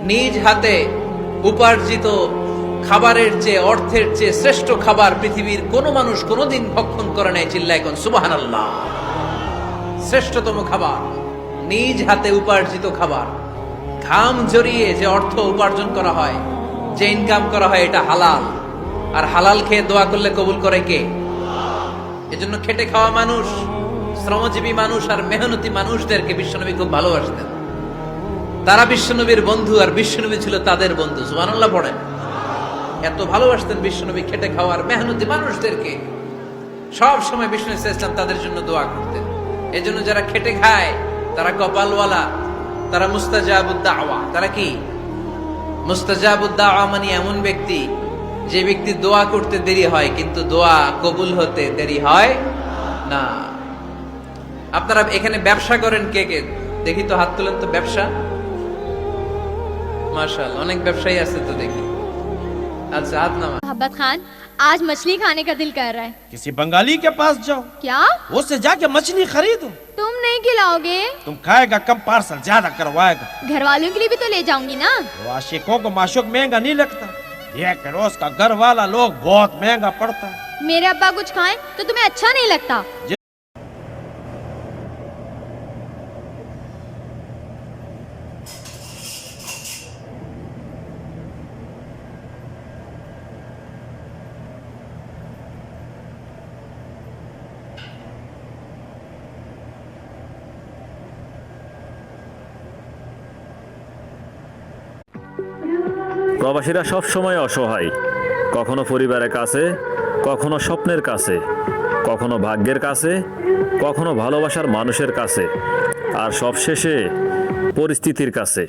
নিজ হাতে উপার্জিত খাবারের চেয়ে, অর্থের চেয়ে শ্রেষ্ঠ খাবার পৃথিবীর কোনো মানুষ কোনোদিন ভক্ষণ করে নাই। চিল্লায় কোন সুবহানাল্লাহ। শ্রেষ্ঠতম খাবার, নিজ হাতে উপার্জিত খাবার, ঘাম ঝরিয়ে যে অর্থ উপার্জন করা হয়, যে ইনকাম করা হয়, এটা হালাল। আর হালাল খেয়ে দোয়া করলে কবুল করে কে? এজন্য খেটে খাওয়া মানুষ, শ্রমজীবী মানুষ আর মেহনতি মানুষদেরকে বিশ্বনবী খুব ভালোবাসতেন। তারা বিশ্বনবীর বন্ধু আর বিশ্বনবী ছিল তাদের বন্ধু। সুবহানাল্লাহ পড়েন। এত ভালোবাসতেন বিশ্বনবী খেটে খাওয়ার মেহনতি মানুষদেরকে। সব সময় বিষ্ণু ইসলাম তাদের জন্য দোয়া করতেন। এজন্য যারা খেটে খায় তারা কপালওয়ালা, তারা মুস্তাজাবুদ দাওয়া। তারা কি? মুস্তাজাবুদ দাওয়া মানে এমন ব্যক্তি যে ব্যক্তি দোয়া করতে দেরি হয় কিন্তু দোয়া কবুল হতে দেরি হয় না। আপনারা এখানে ব্যবসা করেন কে কে? দেখি তো হাত তুলেন তো। ব্যবসা, মাশাআল্লাহ, অনেক ব্যবসায়ী আছে তো দেখি। अच्छा हाथ ना। मोहब्बत खान, आज मछली खाने का दिल कर रहा है। किसी बंगाली के पास जाओ। क्या? उससे जाके मछली खरीदो। तुम नहीं खिलाओगे? तुम खाएगा कम, पार्सल ज्यादा करवाएगा। घर वालों के लिए भी तो ले जाऊंगी ना। वो आशिकों को माशूक महंगा नहीं लगता, ये कि रोज का घर वाला लोग बहुत महंगा पड़ता है। मेरे अब्बा कुछ खाएं तो तुम्हें अच्छा नहीं लगता? প্রবাসীরা সব সময় অসহায়, কখনো পরিবারের কাছে, কখনো স্বপ্নের কাছে, কখনো ভাগ্যের কাছে, কখনো ভালোবাসার মানুষের কাছে, আর সবশেষে পরিস্থিতির কাছে।